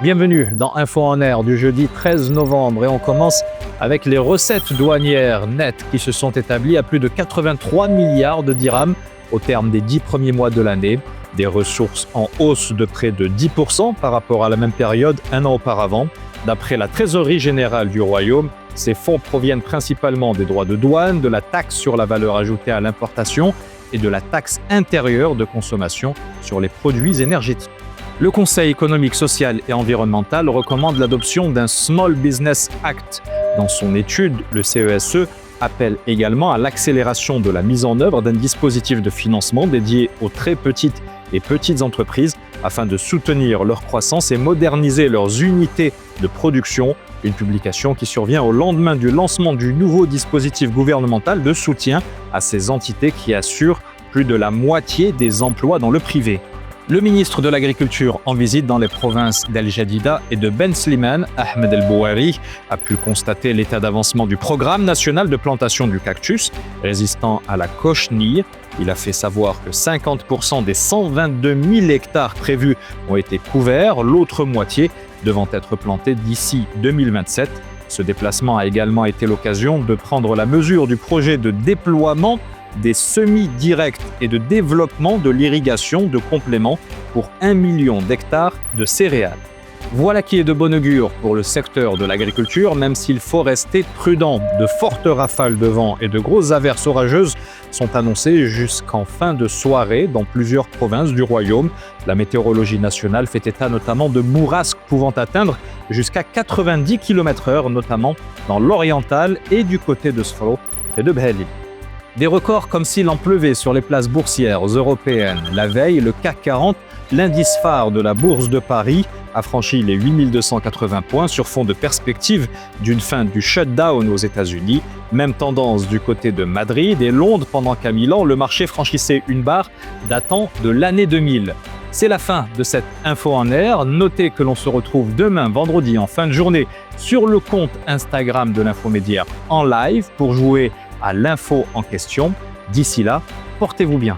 Bienvenue dans Info en Air du jeudi 13 novembre et on commence avec les recettes douanières nettes qui se sont établies à plus de 83 milliards de dirhams au terme des 10 premiers mois de l'année. Des ressources en hausse de près de 10% par rapport à la même période un an auparavant. D'après la Trésorerie générale du Royaume, ces fonds proviennent principalement des droits de douane, de la taxe sur la valeur ajoutée à l'importation et de la taxe intérieure de consommation sur les produits énergétiques. Le Conseil économique, social et environnemental recommande l'adoption d'un Small Business Act. Dans son étude, le CESE appelle également à l'accélération de la mise en œuvre d'un dispositif de financement dédié aux très petites et petites entreprises afin de soutenir leur croissance et moderniser leurs unités de production. Une publication qui survient au lendemain du lancement du nouveau dispositif gouvernemental de soutien à ces entités qui assurent plus de la moitié des emplois dans le privé. Le ministre de l'Agriculture en visite dans les provinces d'El Jadida et de Ben Slimane, Ahmed El Bouhari, a pu constater l'état d'avancement du programme national de plantation du cactus résistant à la cochenille. Il a fait savoir que 50% des 122 000 hectares prévus ont été couverts, l'autre moitié devant être plantée d'ici 2027. Ce déplacement a également été l'occasion de prendre la mesure du projet de déploiement des semis directs et de développement de l'irrigation de compléments pour 1 million d'hectares de céréales. Voilà qui est de bon augure pour le secteur de l'agriculture, même s'il faut rester prudent. De fortes rafales de vent et de grosses averses orageuses sont annoncées jusqu'en fin de soirée dans plusieurs provinces du royaume. La météorologie nationale fait état notamment de bourrasques pouvant atteindre jusqu'à 90 km/h, notamment dans l'oriental et du côté de Sfro et de Bhelil. Des records comme s'il en pleuvait sur les places boursières européennes. La veille, le CAC 40, l'indice phare de la bourse de Paris, a franchi les 8280 points sur fond de perspective d'une fin du shutdown aux États-Unis. Même tendance du côté de Madrid et Londres pendant qu'à Milan, le marché franchissait une barre datant de l'année 2000. C'est la fin de cette Info en Air. Notez que l'on se retrouve demain, vendredi, en fin de journée, sur le compte Instagram de l'Infomédiaire en live pour jouer à l'info en question. D'ici là, portez-vous bien.